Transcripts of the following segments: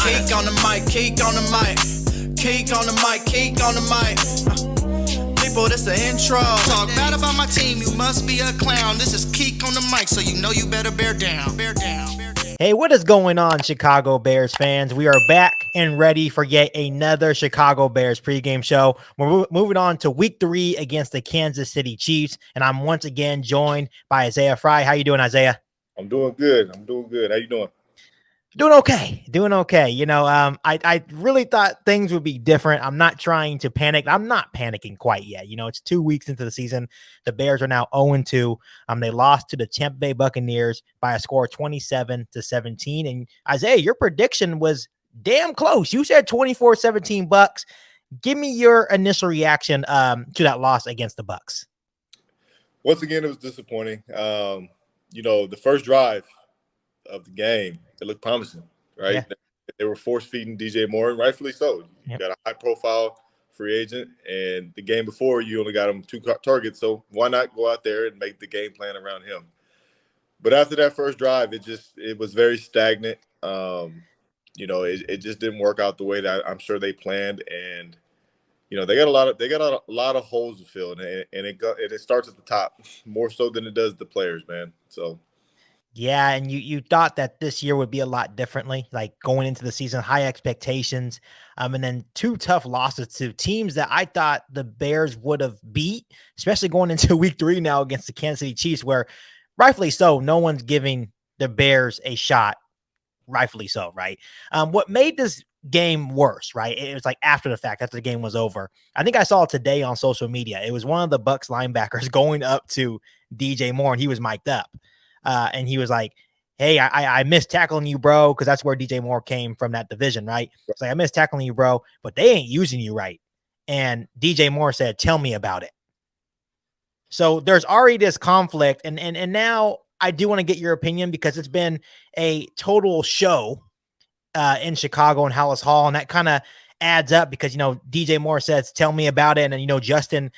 Keek on the mic, keek on the mic, keek on the mic, keek on the mic. People, this the intro. Talk bad about my team, you must be a clown. This is Keek on the mic, so you know you better bear down. Bear down. Bear down. Hey, what is going on, Chicago Bears fans? We are back and ready for yet another Chicago Bears pregame show. We're moving on to week 3 against the Kansas City Chiefs, and I'm once again joined by Isaiah Frey. How you doing, Isaiah? I'm doing good. How you doing? Doing okay. You know, I really thought things would be different. I'm not trying to panic. I'm not panicking quite yet. You know, it's 2 weeks into the season. The Bears are now 0-2. They lost to the Tampa Bay Buccaneers by a score of 27-17. And Isaiah, your prediction was damn close. You said 24-17 Bucks. Give me your initial reaction to that loss against the Bucks. Once again, it was disappointing. The first drive of the game, it looked promising, right? Yeah. They were force-feeding DJ Moore, and rightfully so. You got a high-profile free agent, and the game before, you only got him 2 targets, so why not go out there and make the game plan around him? But after that first drive, it was very stagnant. It just didn't work out the way that I'm sure they planned, and they got a lot of holes to fill, and it starts at the top more so than it does the players, man. So. Yeah, and you thought that this year would be a lot differently, like going into the season, high expectations, and then 2 tough losses to teams that I thought the Bears would have beat, especially going into week 3 now against the Kansas City Chiefs, where rightfully so, no one's giving the Bears a shot, rightfully so, right? What made this game worse, right? It was like after the fact, after the game was over. I think I saw it today on social media. It was one of the Bucs linebackers going up to DJ Moore, and he was mic'd up. And he was like, hey, I missed tackling you, bro, because that's where DJ Moore came from, that division, right? It's like, I missed tackling you, bro, but they ain't using you right. And DJ Moore said, tell me about it. So there's already this conflict. And now I do want to get your opinion, because it's been a total show in Chicago and Hallis Hall. And that kind of adds up because, DJ Moore says, tell me about it. And, Justin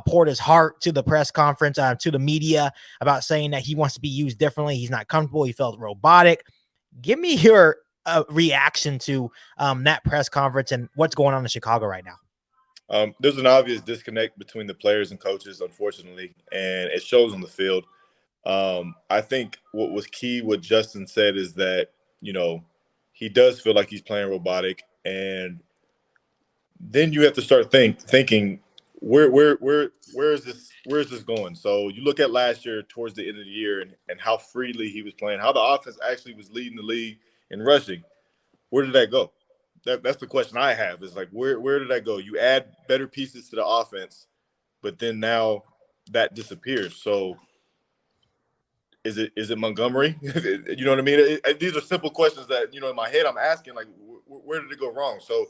poured his heart to the press conference, to the media, about saying that he wants to be used differently. He's not comfortable. He felt robotic. Give me your reaction to that press conference and what's going on in Chicago right now. There's an obvious disconnect between the players and coaches, unfortunately, and it shows on the field. I think what was key, what Justin said, is that, he does feel like he's playing robotic, and then you have to start thinking where is this going? So you look at last year towards the end of the year and how freely he was playing, how the offense actually was leading the league in rushing. Where did that go? That's the question I have, is like, where did that go? You add better pieces to the offense, but then now that disappears. So is it Montgomery? You know what I mean? These are simple questions that, in my head I'm asking, like, where did it go wrong? So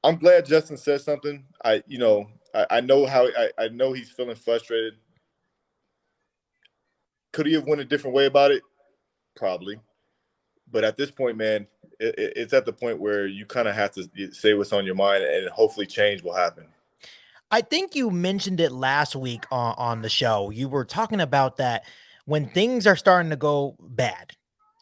I'm glad Justin said something. I know he's feeling frustrated. Could he have went a different way about it? Probably. But at this point, man, it's at the point where you kind of have to say what's on your mind, and hopefully change will happen. I think you mentioned it last week on the show. You were talking about that when things are starting to go bad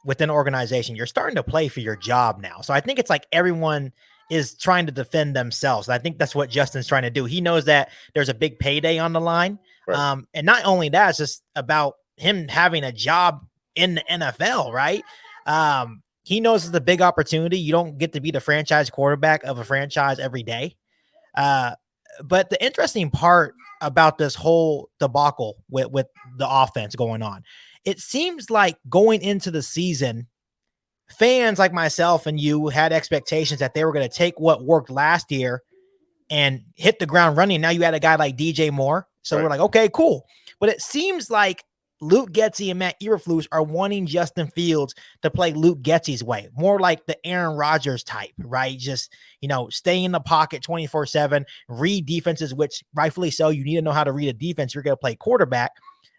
within an organization, you're starting to play for your job now. So I think it's like everyone is trying to defend themselves. And I think that's what Justin's trying to do. He knows that there's a big payday on the line. Right. And not only that, it's just about him having a job in the NFL, right? He knows it's a big opportunity. You don't get to be the franchise quarterback of a franchise every day. But the interesting part about this whole debacle with the offense going on, it seems like going into the season, fans like myself and you had expectations that they were going to take what worked last year and hit the ground running. Now you had a guy like DJ Moore. So right. We're like, okay, cool. But it seems like Luke Getsy and Matt Eberflus are wanting Justin Fields to play Luke Getsy's way, more like the Aaron Rodgers type, right? Just, stay in the pocket 24/7, read defenses, which rightfully so. You need to know how to read a defense. You're going to play quarterback.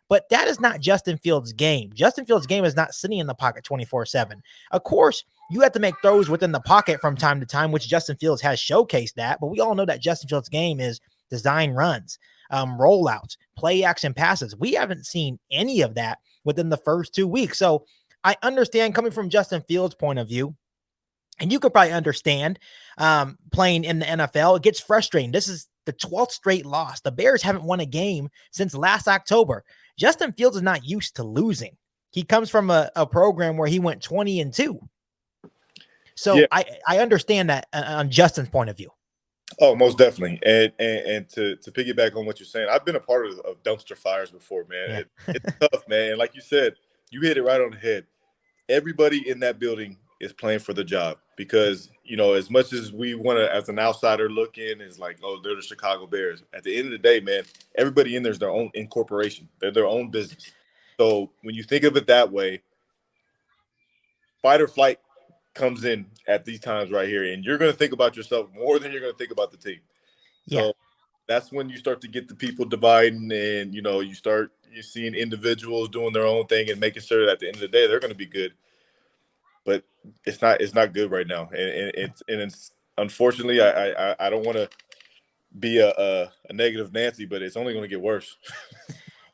But that is not Justin Fields' game. Justin Fields' game is not sitting in the pocket 24/7. Of course, you have to make throws within the pocket from time to time, which Justin Fields has showcased that. But we all know that Justin Fields' game is design runs, rollouts, play action passes. We haven't seen any of that within the first 2 weeks. So I understand, coming from Justin Fields' point of view, And you could probably understand playing in the NFL. It gets frustrating. This is the 12th straight loss. The Bears haven't won a game since last October. Justin Fields is not used to losing. He comes from a program where he went 20-2. So Yeah. I understand that on Justin's point of view. Oh, most definitely. And to piggyback on what you're saying, I've been a part of dumpster fires before, man. Yeah. It's tough, man. And like you said, you hit it right on the head. Everybody in that building is playing for the job because, you know, as much as we want to, as an outsider look in, is like, oh, they're the Chicago Bears. At the end of the day, man, everybody in there is their own incorporation. They're their own business. So when you think of it that way, fight or flight comes in at these times right here, and you're going to think about yourself more than you're going to think about the team. So Yeah. that's when you start to get the people dividing, and you're seeing individuals doing their own thing and making sure that at the end of the day they're going to be good. But it's not good right now, and it's unfortunately I don't want to be a negative Nancy, but it's only going to get worse.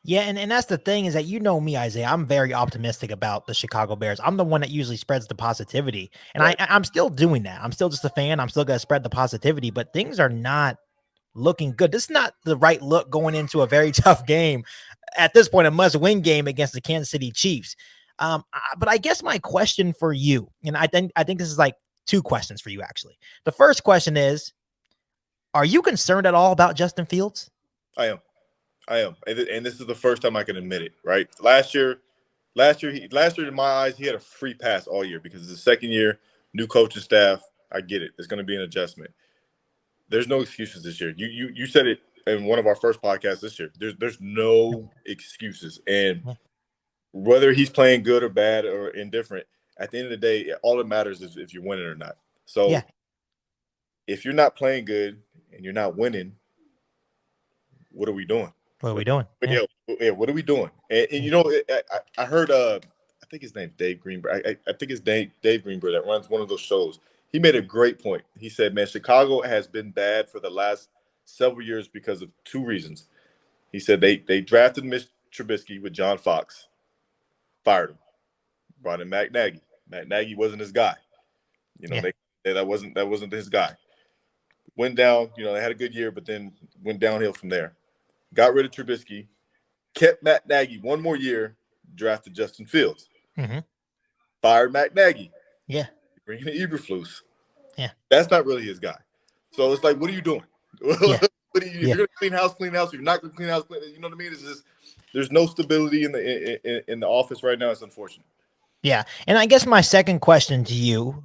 Yeah, and that's the thing is that me, Isaiah. I'm very optimistic about the Chicago Bears. I'm the one that usually spreads the positivity, and Right. I'm still doing that. I'm still just a fan. I'm still going to spread the positivity, but things are not looking good. This is not the right look going into a very tough game. At this point, a must-win game against the Kansas City Chiefs. But I guess my question for you, and I think this is like two questions for you actually. The first question is, are you concerned at all about Justin Fields? I am, and this is the first time I can admit it. Right, last year, in my eyes, he had a free pass all year because it's the second year, new coaching staff. I get it; it's going to be an adjustment. There's no excuses this year. You said it in one of our first podcasts this year. There's no excuses, and whether he's playing good or bad or indifferent, at the end of the day, all that matters is if you're winning or not. So, if you're not playing good and you're not winning, what are we doing? What are we doing? Yeah, what are we doing? And I heard I think his name's Dave Greenberg. I think it's Dave Greenberg that runs one of those shows. He made a great point. He said, man, Chicago has been bad for the last several years because of two reasons. He said they drafted Mitch Trubisky with John Fox, fired him, brought in Matt Nagy. Matt Nagy wasn't his guy. That wasn't his guy. Went down, they had a good year, but then went downhill from there. Got rid of Trubisky, kept Matt Nagy one more year, drafted Justin Fields. Mm-hmm. Fired Matt Nagy. Yeah. Bring in Eberflus. Yeah. That's not really his guy. So it's like, what are you doing? Yeah. If you're going to clean house. If you're not going to clean house, you know what I mean? It's just, there's no stability in the office right now. It's unfortunate. Yeah. And I guess my second question to you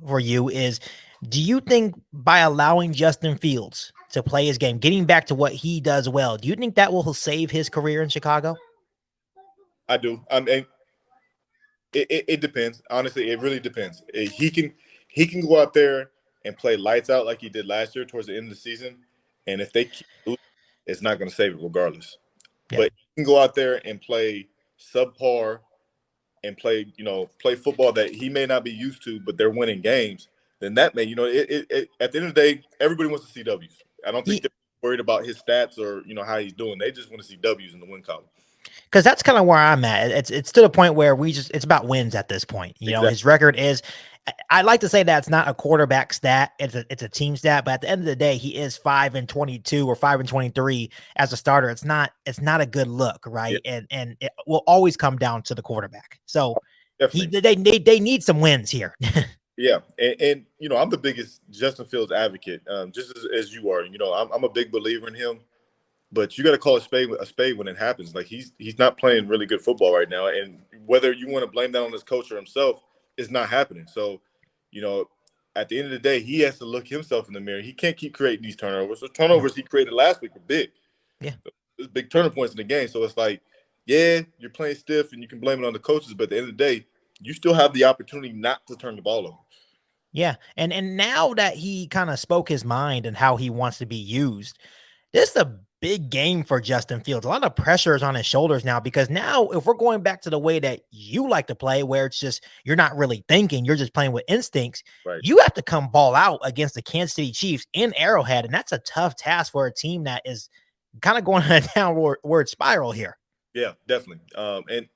is, do you think by allowing Justin Fields to play his game, getting back to what he does well, do you think that will save his career in Chicago? I do. I mean, it depends. Honestly, it really depends. He can go out there and play lights out like he did last year towards the end of the season, and if they keep losing, it's not going to save it regardless. Yeah. But he can go out there and play subpar and play football that he may not be used to, but they're winning games. Then that may, at the end of the day, everybody wants to see W's. I don't think they're worried about his stats or how he's doing. They just want to see W's in the win column. Because that's kind of where I'm at. It's to the point where it's about wins at this point. Exactly. His record is. I like to say that it's not a quarterback stat; it's a team stat. But at the end of the day, he is 5-22 or 5-23 as a starter. It's not a good look, right? Yeah. And it will always come down to the quarterback. So they need some wins here. Yeah, and I'm the biggest Justin Fields advocate, just as you are. I'm a big believer in him, but you got to call a spade when it happens. Like he's not playing really good football right now, and whether you want to blame that on his coach or himself, it's not happening. So, at the end of the day, he has to look himself in the mirror. He can't keep creating these turnovers. The turnovers he created last week were big. Yeah, there's big turning points in the game. So it's like, yeah, you're playing stiff, and you can blame it on the coaches, but at the end of the day, you still have the opportunity not to turn the ball over. Yeah, and now that he kind of spoke his mind and how he wants to be used, this is a big game for Justin Fields. A lot of pressure is on his shoulders now, because now if we're going back to the way that you like to play, where it's just you're not really thinking, you're just playing with instincts, right, you have to come ball out against the Kansas City Chiefs in Arrowhead, and that's a tough task for a team that is kind of going on a downward spiral here. Yeah, definitely. And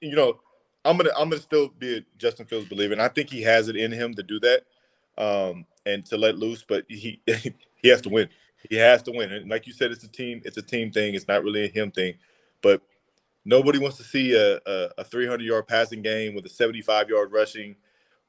I'm gonna still be a Justin Fields believer, and I think he has it in him to do that. and to let loose, but he he has to win. He has to win. And like you said, it's a team thing. It's not really a him thing. But nobody wants to see a 300-yard passing game with a 75-yard rushing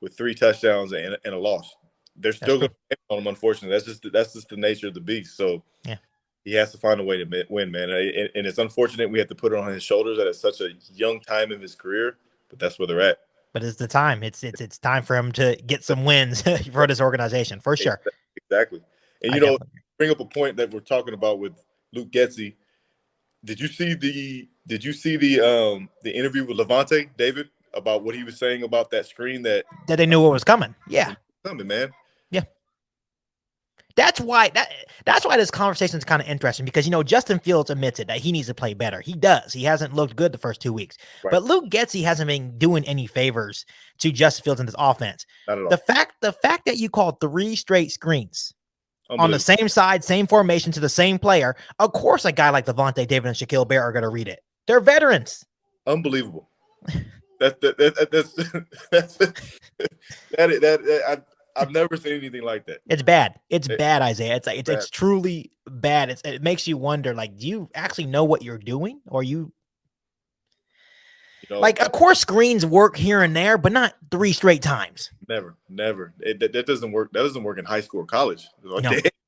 with 3 touchdowns and a loss. They're still going to on him, unfortunately. That's just the nature of the beast. So yeah, he has to find a way to win, man. And it's unfortunate we have to put it on his shoulders at such a young time in his career, but that's where they're at. But it's the time. It's time for him to get some wins for this organization, for sure. Exactly. And bring up a point that we're talking about with Luke Getsy. Did you see the interview with Levante David about what he was saying about that screen that they knew what was coming? Yeah, coming, man. Yeah. That's why this conversation is kind of interesting because, Justin Fields admitted that he needs to play better. He does. He hasn't looked good the first 2 weeks. Right. But Luke Getsy hasn't been doing any favors to Justin Fields in this offense. Not at all. The fact that you called 3 straight screens on the same side, same formation to the same player, of course a guy like Levante David and Shaquille Barrett are going to read it. They're veterans. Unbelievable. I've never seen anything like that. It's bad. It's bad, Isaiah. It's truly bad. It makes you wonder, do you actually know what you're doing? Or of course screens work here and there, but not 3 straight times. Never. That doesn't work. That doesn't work in high school or college. No.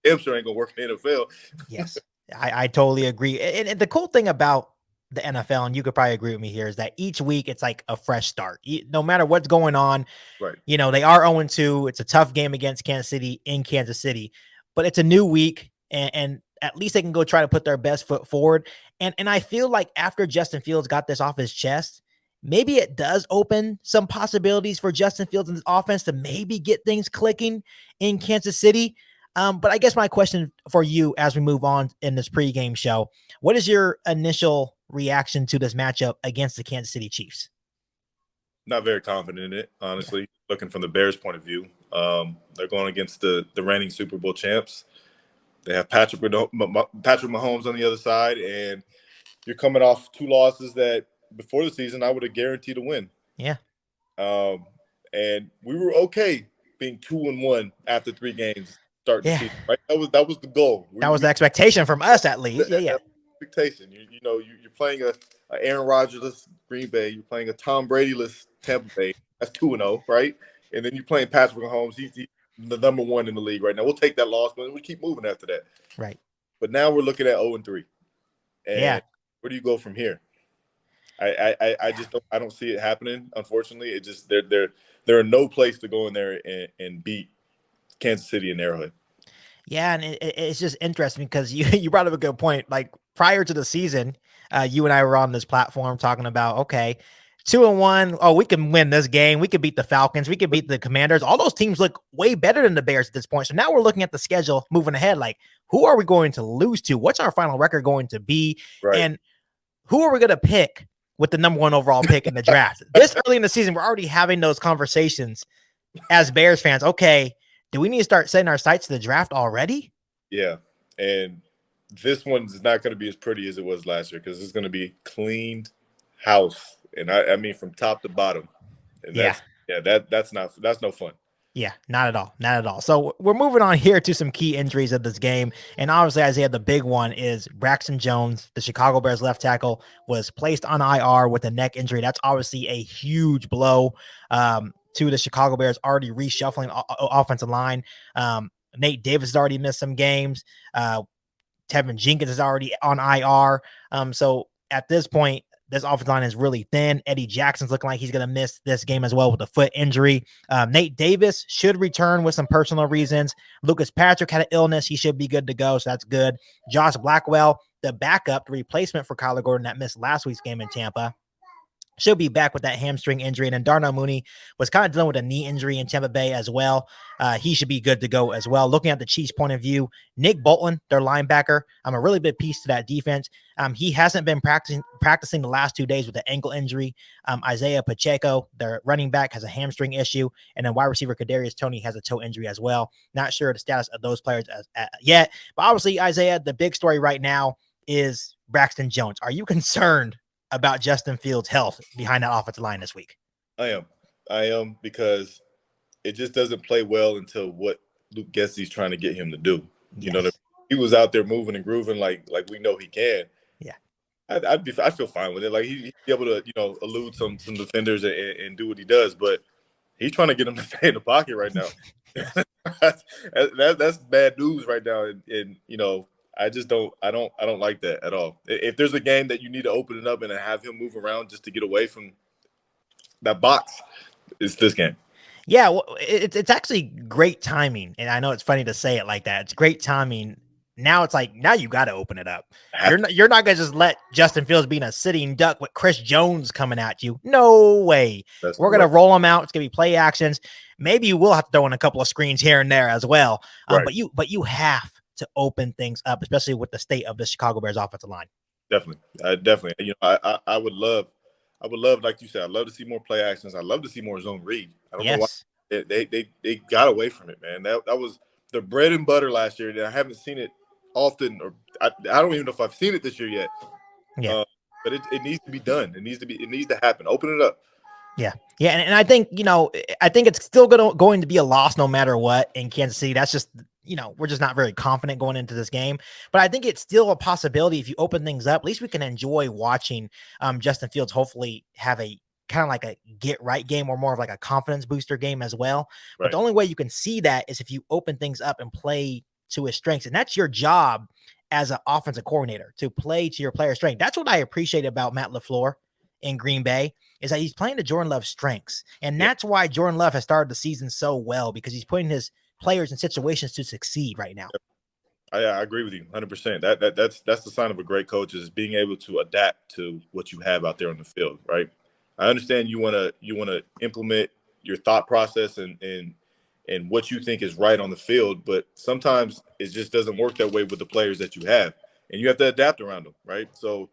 Damn sure ain't gonna work in the NFL. Yes, I totally agree. And the cool thing about the NFL, and you could probably agree with me here, is that each week it's like a fresh start. No matter what's going on, right? They are 0-2. It's a tough game against Kansas City in Kansas City, but it's a new week, and at least they can go try to put their best foot forward. And I feel like after Justin Fields got this off his chest, maybe it does open some possibilities for Justin Fields and his offense to maybe get things clicking in Kansas City. But I guess my question for you as we move on in this pregame show, what is your initial reaction to this matchup against the Kansas City Chiefs? Not very confident in it, honestly. Looking from the Bears' point of view, they're going against the reigning Super Bowl champs. They have Patrick Mahomes on the other side, and you're coming off 2 losses that before the season I would have guaranteed a win. Yeah. And we were okay being 2-1 after 3 games starting the season. Right? That was the goal. That was the expectation from us, at least. Yeah. Expectation. You're playing a Aaron Rodgers-less Green Bay. You're playing a Tom Brady-less Tampa Bay. That's 2-0, right? And then you're playing Patrick Mahomes. He's the number 1 in the league right now. We'll take that loss, but we keep moving after that. Right. But now we're looking at 0-3. And where do you go from here? I just don't see it happening. Unfortunately, it just they're in no place to go in there and beat Kansas City and Arrowhead. Yeah, and it's just interesting because you brought up a good point. Like prior to the season, you and I were on this platform talking about, okay, 2-1. Oh, we can win this game. We could beat the Falcons. We could beat the Commanders. All those teams look way better than the Bears at this point. So now we're looking at the schedule moving ahead. Like, who are we going to lose to? What's our final record going to be? Right. And who are we going to pick with the number 1 overall pick in the draft? This early in the season, we're already having those conversations as Bears fans. Okay, do we need to start setting our sights to the draft already? Yeah, and this one's not going to be as pretty as it was last year because it's going to be cleaned house, and I mean from top to bottom. And that's no fun. Yeah, not at all. Not at all. So we're moving on here to some key injuries of this game. And obviously, Isaiah, the big one is Braxton Jones, the Chicago Bears left tackle, was placed on IR with a neck injury. That's obviously a huge blow to the Chicago Bears already reshuffling offensive line. Nate Davis has already missed some games. Tevin Jenkins is already on IR. So at this point, this offensive line is really thin. Eddie Jackson's looking like he's going to miss this game as well with a foot injury. Nate Davis should return with some personal reasons. Lucas Patrick had an illness. He should be good to go, so that's good. Josh Blackwell, the backup, the replacement for Kyler Gordon that missed last week's game in Tampa, should be back with that hamstring injury. And then Darnell Mooney was kind of dealing with a knee injury in Tampa Bay as well. He should be good to go as well. Looking at the Chiefs' point of view, Nick Bolton, their linebacker, a really big piece to that defense. He hasn't been practicing the last 2 days with an ankle injury. Isaiah Pacheco, their running back, has a hamstring issue. And then wide receiver Kadarius Toney has a toe injury as well. Not sure the status of those players yet. But obviously, Isaiah, the big story right now is Braxton Jones. Are you concerned about Justin Fields' health behind that offensive line this week? I am because it just doesn't play well until what Luke Getsey's trying to get him to do. You know what I Yes. mean? He was out there moving and grooving like we know he can. Yeah. I feel fine with it. Like he'd be able to, elude some defenders and do what he does, but he's trying to get him to stay in the pocket right now. that's bad news right now. And I just don't like that at all. If there's a game that you need to open it up and have him move around just to get away from that box, it's this game. Yeah, well, it's actually great timing, and I know it's funny to say it like that. It's great timing. Now it's like now you got to open it up. You're not gonna just let Justin Fields be in a sitting duck with Chris Jones coming at you. No way. We're gonna roll them out. It's gonna be play actions. Maybe you will have to throw in a couple of screens here and there as well. Right. But you have to open things up, especially with the state of the Chicago Bears offensive line. Definitely. I would love, like you said, I'd love to see more play actions. I'd love to see more zone read. I don't know why they got away from it, man. That was the bread and butter last year. And I haven't seen it often, or I don't even know if I've seen it this year yet. Yeah. But it needs to be done. It needs to happen. Open it up. Yeah. Yeah. And I think, I think it's still going to be a loss no matter what in Kansas City. That's just, we're just not very confident going into this game. But I think it's still a possibility if you open things up. At least we can enjoy watching Justin Fields hopefully have a kind of like a get right game or more of like a confidence booster game as well. Right. But the only way you can see that is if you open things up and play to his strengths. And that's your job as an offensive coordinator, to play to your player's strength. That's what I appreciate about Matt LaFleur in Green Bay, is that he's playing to Jordan Love's strengths. And that's why Jordan Love has started the season so well, because he's putting his players in situations to succeed right now. I agree with you 100%. That's the sign of a great coach, is being able to adapt to what you have out there on the field, right? I understand you want to implement your thought process and what you think is right on the field, but sometimes it just doesn't work that way with the players that you have, and you have to adapt around them, right? So,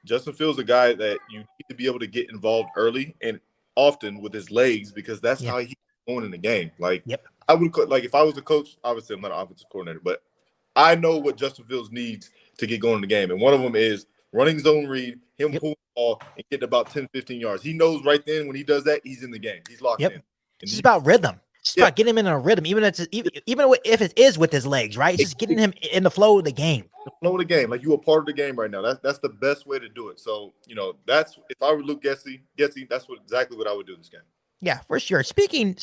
Justin Fields is a guy that you need to be able to get involved early and often with his legs, because that's how he's going in the game. Like, I would if I was a coach, obviously I'm not an offensive coordinator, but I know what Justin Fields needs to get going in the game, and one of them is running zone read, him pulling the ball and getting about 10, 15 yards. He knows right then when he does that, he's in the game. He's locked in. It's just about rhythm. It's just about getting him in a rhythm, even if it is with his legs, right? It's just getting him in the flow of the game. The flow of the game, like you are part of the game right now. That's the best way to do it. So, that's, if I were Luke Getsey, that's exactly what I would do in this game. Yeah, for sure. Speaking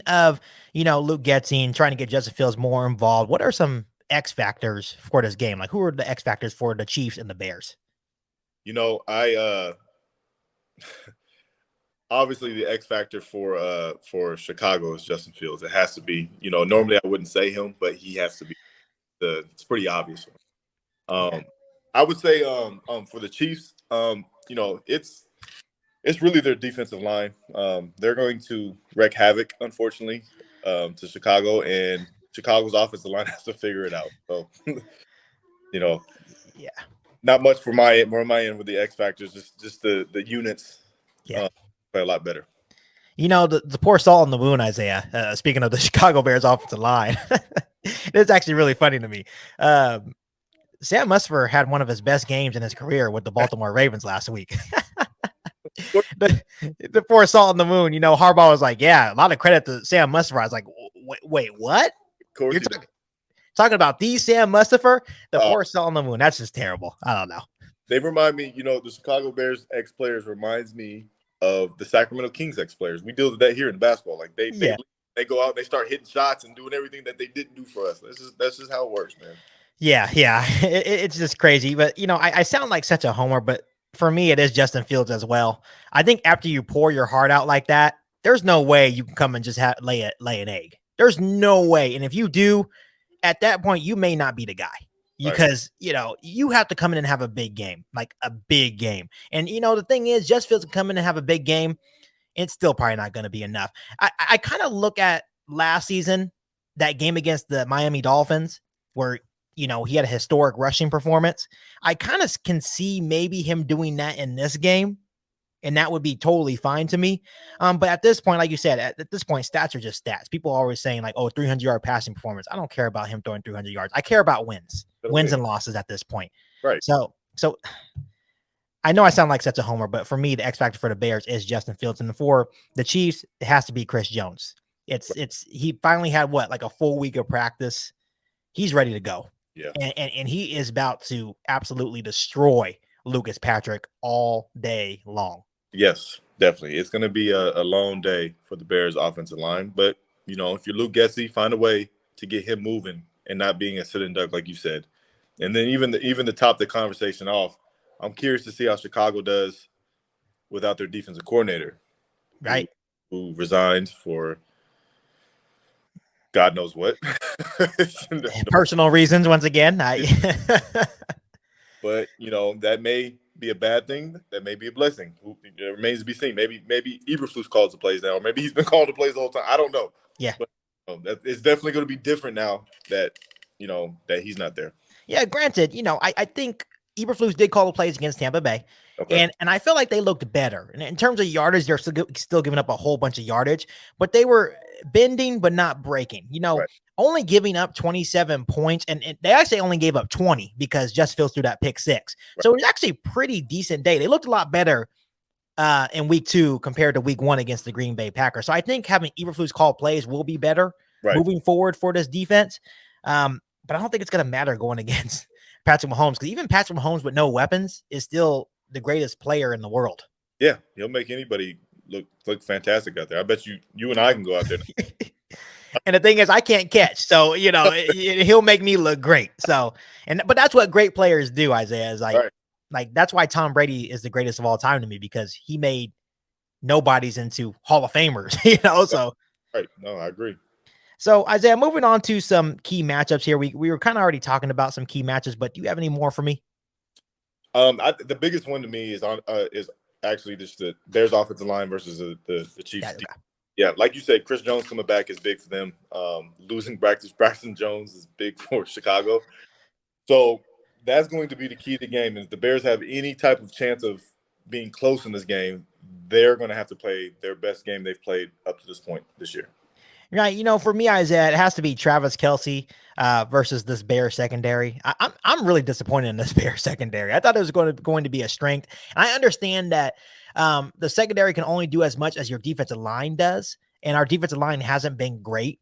of, Luke Getsey and trying to get Justin Fields more involved, what are some X factors for this game? Like, who are the X factors for the Chiefs and the Bears? Obviously the X factor for Chicago is Justin Fields. It has to be. Normally I wouldn't say him, but he has to be. It's pretty obvious. I would say for the Chiefs, it's really their defensive line. They're going to wreak havoc, unfortunately, to Chicago, and Chicago's offensive line has to figure it out. So, not much for my end with the X factors. Just the units. Play a lot better. The poor salt in the wound, Isaiah. Speaking of the Chicago Bears offensive line, it's actually really funny to me. Sam Mustipher had one of his best games in his career with the Baltimore Ravens last week. the poor salt in the wound. Harbaugh was like, "Yeah, a lot of credit to Sam Mustipher." I was like, "Wait, what? You're talking about the Sam Mustipher, the poor salt in the wound? That's just terrible." I don't know. They remind me, the Chicago Bears ex-players reminds me of the Sacramento Kings ex-players. We deal with that here in basketball. Like they go out and they start hitting shots and doing everything that they didn't do for us. That's just how it works, man. Yeah. It's just crazy. But I sound like such a homer, but for me, it is Justin Fields as well. I think after you pour your heart out like that, there's no way you can come and just lay an egg. There's no way. And if you do, at that point, you may not be the guy. Because, you have to come in and have a big game, like a big game. And, the thing is, Justin Fields can come in and have a big game. It's still probably not going to be enough. I kind of look at last season, that game against the Miami Dolphins, where, he had a historic rushing performance. I kind of can see maybe him doing that in this game. And that would be totally fine to me. But at this point, like you said, at this point, stats are just stats. People are always saying 300-yard passing performance. I don't care about him throwing 300 yards. I care about wins and losses at this point. Right. So I know I sound like such a homer, but for me, the X factor for the Bears is Justin Fields. And for the Chiefs, it has to be Chris Jones. He finally had like a full week of practice. He's ready to go. Yeah. And he is about to absolutely destroy Lucas Patrick all day long. Yes, definitely. It's going to be a long day for the Bears offensive line. But, if you're Luke Getsy, find a way to get him moving and not being a sitting duck, like you said. And then even to top the conversation off, I'm curious to see how Chicago does without their defensive coordinator. Right. Who resigned for God knows what. Personal reasons, once again. But, that may be a bad thing. That may be a blessing. It remains to be seen. Maybe Eberflus calls the plays now, or maybe he's been calling the plays the whole time. I don't know. Yeah. But it's definitely going to be different now that, that he's not there. Yeah, granted, I think Eberflus did call the plays against Tampa Bay. Okay. And I feel like they looked better. And in terms of yardage, they're still giving up a whole bunch of yardage, but they were bending but not breaking. Right. Only giving up 27 points, and they actually only gave up 20 because Just Fields threw that pick 6. Right. So it was actually a pretty decent day. They looked a lot better in week 2 compared to week 1 against the Green Bay Packers. So I think having Eberflus call plays will be better moving forward for this defense. But I don't think it's going to matter going against Patrick Mahomes, because even Patrick Mahomes with no weapons is still the greatest player in the world. Yeah, he'll make anybody look fantastic out there. I bet you and I can go out there. And the thing is, I can't catch, so he'll make me look great. So, but that's what great players do, Isaiah. Is like that's why Tom Brady is the greatest of all time to me, because he made nobodies into Hall of Famers. So right. No, I agree. So Isaiah, moving on to some key matchups here. We were kind of already talking about some key matches, but do you have any more for me? The biggest one to me is actually just the Bears offensive line versus the Chiefs. Yeah, like you said, Chris Jones coming back is big for them. Losing Braxton Jones is big for Chicago. So that's going to be the key to the game. And if the Bears have any type of chance of being close in this game, they're going to have to play their best game they've played up to this point this year. Right. For me, Isaiah, it has to be Travis Kelce versus this Bears secondary. I'm really disappointed in this Bears secondary. I thought it was going to be a strength. I understand that the secondary can only do as much as your defensive line does, and our defensive line hasn't been great.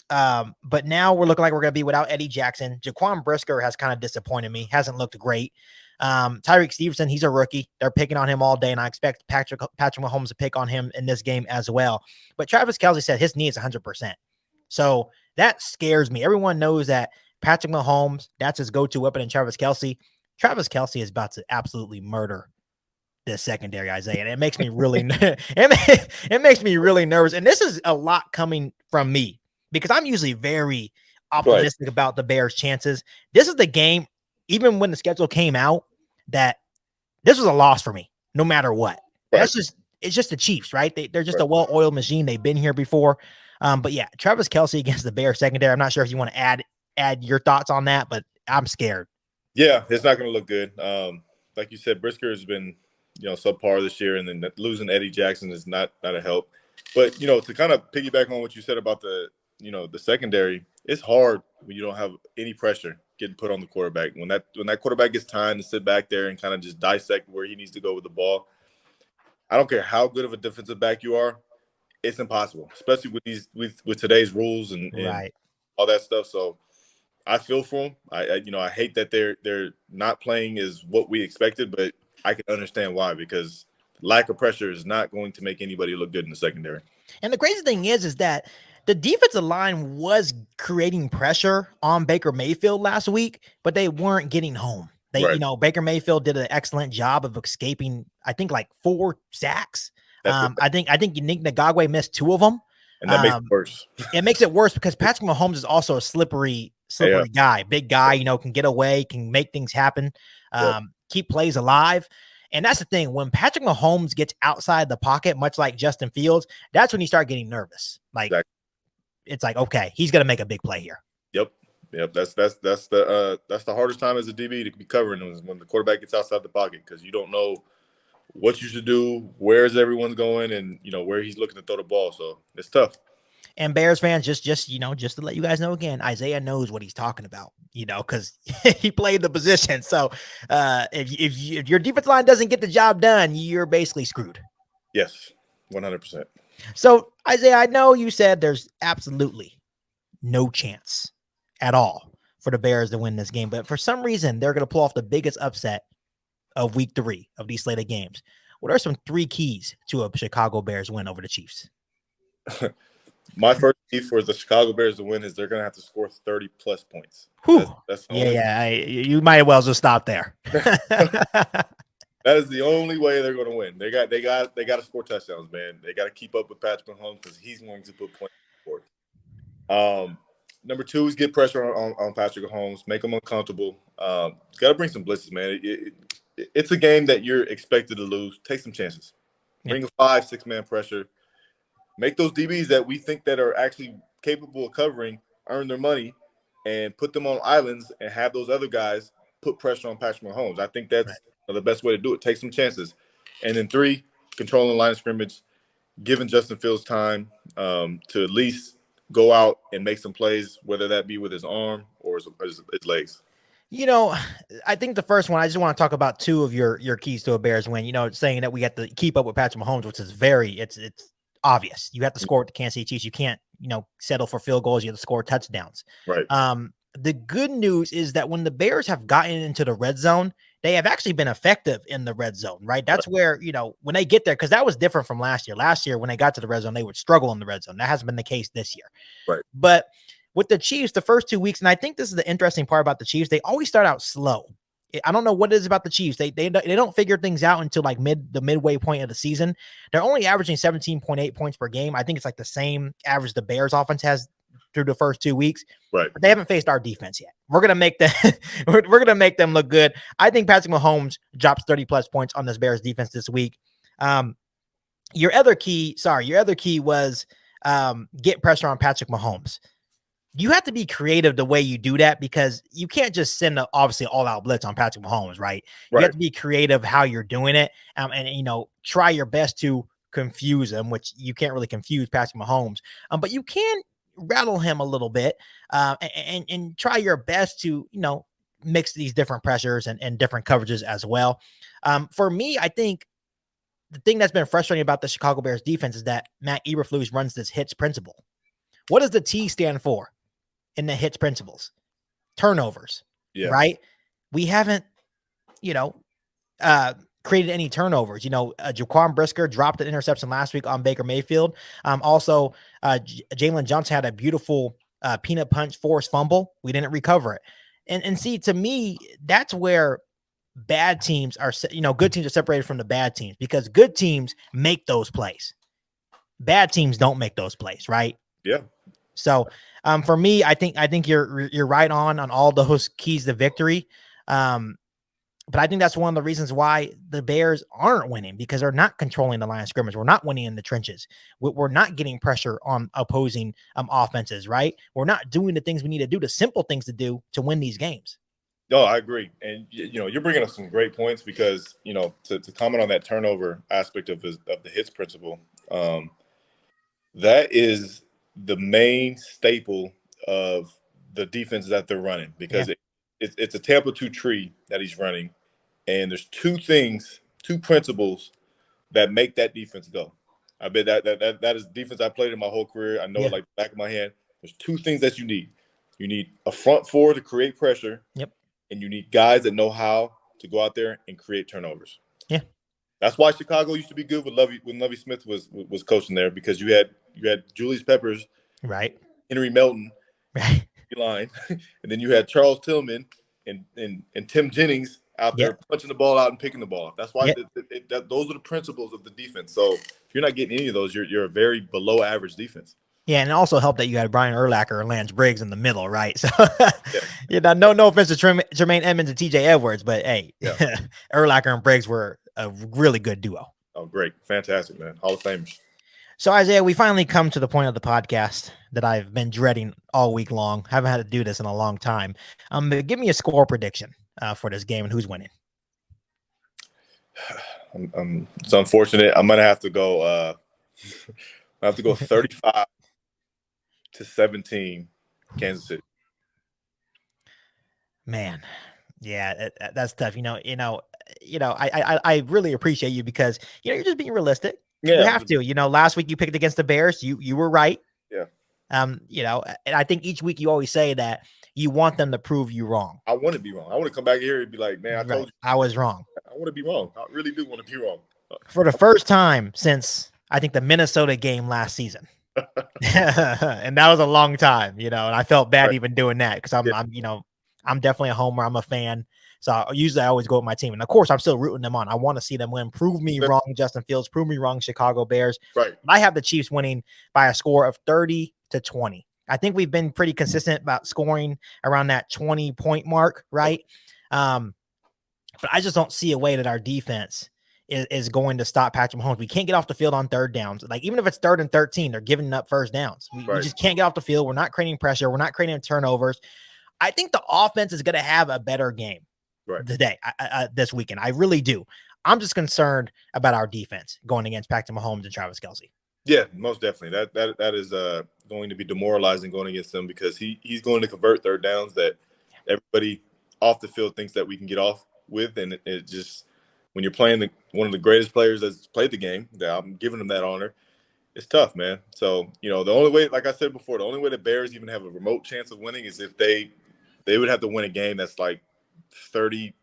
But now we're looking like we're going to be without Eddie Jackson. Jaquan Brisker has kind of disappointed me. Hasn't looked great. Tyreek Stevenson, he's a rookie. They're picking on him all day, and I expect Patrick Mahomes to pick on him in this game as well. But Travis Kelce said his knee is 100%. So that scares me. Everyone knows that Patrick Mahomes, that's his go-to weapon, and Travis Kelce. Travis Kelce is about to absolutely murder this secondary, Isaiah, and it makes me really it makes me really nervous. And this is a lot coming from me, because I'm usually very optimistic about the Bears' chances. This is the game, even when the schedule came out, that this was a loss for me, no matter what. Right. It's just the Chiefs, right? They're just a well-oiled machine. They've been here before. But yeah, Travis Kelce against the Bears secondary. I'm not sure if you want to add your thoughts on that, but I'm scared. Yeah, it's not going to look good. Like you said, Brisker has been, subpar this year, and then losing Eddie Jackson is not a help. But, to kind of piggyback on what you said about the secondary, it's hard when you don't have any pressure getting put on the quarterback. When that quarterback gets time to sit back there and kind of just dissect where he needs to go with the ball, I don't care how good of a defensive back you are, it's impossible, especially with today's rules and all that stuff. So I feel for him. I hate that they're not playing as what we expected, but I can understand why, because lack of pressure is not going to make anybody look good in the secondary. And the crazy thing is that the defensive line was creating pressure on Baker Mayfield last week, but they weren't getting home. Baker Mayfield did an excellent job of escaping, I think, like 4 sacks. I think Nick Ngakwe missed 2 of them. And that makes it worse. It makes it worse because Patrick Mahomes is also a slippery guy. Big guy, can get away, can make things happen, keep plays alive. And that's the thing. When Patrick Mahomes gets outside the pocket, much like Justin Fields, that's when you start getting nervous. It's like, okay, he's going to make a big play here. Yep. That's the hardest time as a DB to be covering is when the quarterback gets outside the pocket, because you don't know what you should do, where's everyone's going, and where he's looking to throw the ball. So it's tough. And Bears fans, just to let you guys know again, Isaiah knows what he's talking about, because he played the position. So if your defensive line doesn't get the job done, you're basically screwed. Yes, 100%. So, Isaiah, I know you said there's absolutely no chance at all for the Bears to win this game, but for some reason, they're going to pull off the biggest upset of week 3 of these slated games. What are some 3 keys to a Chicago Bears win over the Chiefs? My first key for the Chicago Bears to win is they're going to have to score 30-plus points. That's the only you might as well just stop there. That is the only way they're going to win. They got to score touchdowns, man. They got to keep up with Patrick Mahomes because he's going to put points on the board. Number 2 is get pressure on Patrick Mahomes, make him uncomfortable. Got to bring some blitzes, man. It's a game that you're expected to lose. Take some chances. Bring a 5-6 man pressure. Make those DBs that we think that are actually capable of covering earn their money, and put them on islands and have those other guys put pressure on Patrick Mahomes. I think that's the best way to do it. Take some chances. And then 3, controlling the line of scrimmage, giving Justin Fields time to at least go out and make some plays, whether that be with his arm or his legs. You know, I think the first one, I just want to talk about 2 of your keys to a Bears win. You know, saying that we have to keep up with Patrick Mahomes, which is it's obvious. You have to score with the Kansas City Chiefs. You can't, settle for field goals. You have to score touchdowns. Right. The good news is that when the Bears have gotten into the red zone, they have actually been effective in the red zone, right? That's where, when they get there, because that was different from last year. Last year, when they got to the red zone, they would struggle in the red zone. That hasn't been the case this year. Right. But with the Chiefs, the first 2 weeks, and I think this is the interesting part about the Chiefs, they always start out slow. I don't know what it is about the Chiefs. They don't figure things out until like the midway point of the season. They're only averaging 17.8 points per game. I think it's like the same average the Bears offense has through the first 2 weeks. Right. But they haven't faced our defense yet. We're gonna make them we're gonna make them look good. I think Patrick Mahomes drops 30+ points on this Bears defense this week. Your other key was get pressure on Patrick Mahomes. You have to be creative the way you do that, because you can't just send obviously all-out blitz on Patrick Mahomes, right? You have to be creative how you're doing it, and try your best to confuse him, which you can't really confuse Patrick Mahomes, but you can rattle him a little bit, and try your best to mix these different pressures and different coverages as well. For me, I think the thing that's been frustrating about the Chicago Bears defense is that Matt Eberflus runs this HITS principle. What does the T stand for in the HITS principles? Turnovers, right? We haven't, created any turnovers. Jaquan Brisker dropped an interception last week on Baker Mayfield. Also, Jalen Johnson had a beautiful peanut punch forced fumble. We didn't recover it. And see, to me, that's where bad teams are, good teams are separated from the bad teams, because good teams make those plays. Bad teams don't make those plays, right? Yeah. So, for me, I think you're right on all those keys to victory. But I think that's one of the reasons why the Bears aren't winning, because they're not controlling the line of scrimmage. We're not winning in the trenches. We're not getting pressure on opposing offenses, right? We're not doing the things we need to do, the simple things to do to win these games. No, I agree. And, you're bringing up some great points, because, to comment on that turnover aspect of the HITS principle, that is the main staple of the defense that they're running, because it's a Tampa 2 tree that he's running. And there's 2 principles that make that defense go. I bet that is defense I played in my whole career. I know it like the back of my hand. There's 2 things that you need. You need a front 4 to create pressure. Yep. And you need guys that know how to go out there and create turnovers. Yeah. That's why Chicago used to be good with when Lovie Smith was coaching there, because you had Julius Peppers, right, Henry Melton, right, line, and then you had Charles Tillman and Tim Jennings out there punching the ball out and picking the ball up. That's why those are the principles of the defense. So if you're not getting any of those, you're a very below average defense. Yeah, and it also helped that you had Brian Urlacher and Lance Briggs in the middle, right? So, no offense to Tremaine Edmonds and TJ Edwards, but hey, Urlacher and Briggs were a really good duo. Oh, great. Fantastic, man. Hall of Famers. So, Isaiah, we finally come to the point of the podcast that I've been dreading all week long. Haven't had to do this in a long time. Give me a score prediction for this game and who's winning. It's unfortunate. I'm gonna have to go. 35-17, Kansas City. Man, yeah, that's tough. I really appreciate you, because you're just being realistic. You Yeah. have to. Last week you picked against the Bears. You were right. Yeah. And I think each week you always say that you want them to prove you wrong. I want to be wrong. I want to come back here and be like, man, I told you I was wrong. I want to be wrong. I really do want to be wrong. For the first time since I think the Minnesota game last season. And that was a long time, and I felt bad even doing that because I'm definitely a homer. I'm a fan. So usually I always go with my team. And of course, I'm still rooting them on. I want to see them win. Prove me wrong, Justin Fields. Prove me wrong, Chicago Bears. Right. I have the Chiefs winning by a score of 30-20. I think we've been pretty consistent about scoring around that 20-point mark, right? But I just don't see a way that our defense is going to stop Patrick Mahomes. We can't get off the field on third downs. Like, even if it's 3rd and 13, they're giving up first downs. We just can't get off the field. We're not creating pressure. We're not creating turnovers. I think the offense is going to have a better game today, this weekend. I really do. I'm just concerned about our defense going against Patrick Mahomes and Travis Kelce. Yeah, most definitely. That is going to be demoralizing going against them because he's going to convert third downs that everybody off the field thinks that we can get off with, and it just, when you're playing one of the greatest players that's played the game, that I'm giving him that honor, it's tough, man. So, the only way, like I said before, the only way the Bears even have a remote chance of winning is if they would have to win a game that's like 38-35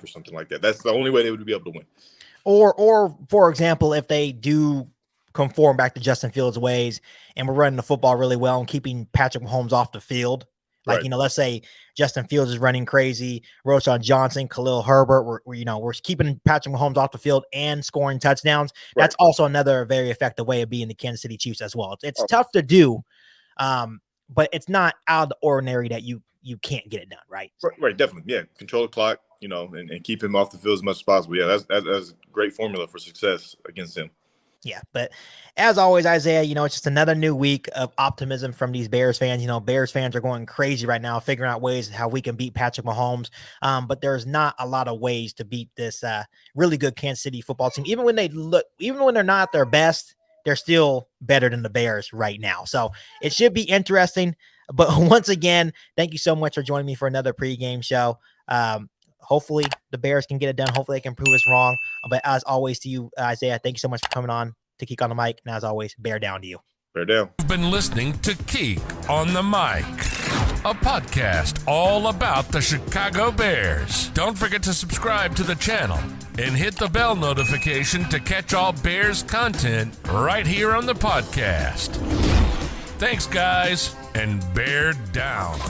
or something like that. That's the only way they would be able to win. Or for example, if they do conform back to Justin Fields' ways and we're running the football really well and keeping Patrick Mahomes off the field, like, let's say Justin Fields is running crazy, Roschon Johnson, Khalil Herbert, we're keeping Patrick Mahomes off the field and scoring touchdowns. That's also another very effective way of being the Kansas City Chiefs as well. It's tough to do, but it's not out of the ordinary that you can't get it done, right? Right, definitely. Yeah, control the clock, and keep him off the field as much as possible. Yeah, that's a great formula for success against him. Yeah, but as always, Isaiah, it's just another new week of optimism from these Bears fans. Bears fans are going crazy right now, figuring out ways how we can beat Patrick Mahomes. But there's not a lot of ways to beat this really good Kansas City football team. Even when they're not at their best, they're still better than the Bears right now. So it should be interesting. But once again, thank you so much for joining me for another pregame show. Hopefully the Bears can get it done. Hopefully they can prove us wrong. But as always to you, Isaiah, thank you so much for coming on to Keek on the Mic. And as always, bear down to you. Bear down. You've been listening to Keek on the Mic, a podcast all about the Chicago Bears. Don't forget to subscribe to the channel and hit the bell notification to catch all Bears content right here on the podcast. Thanks, guys, and bear down.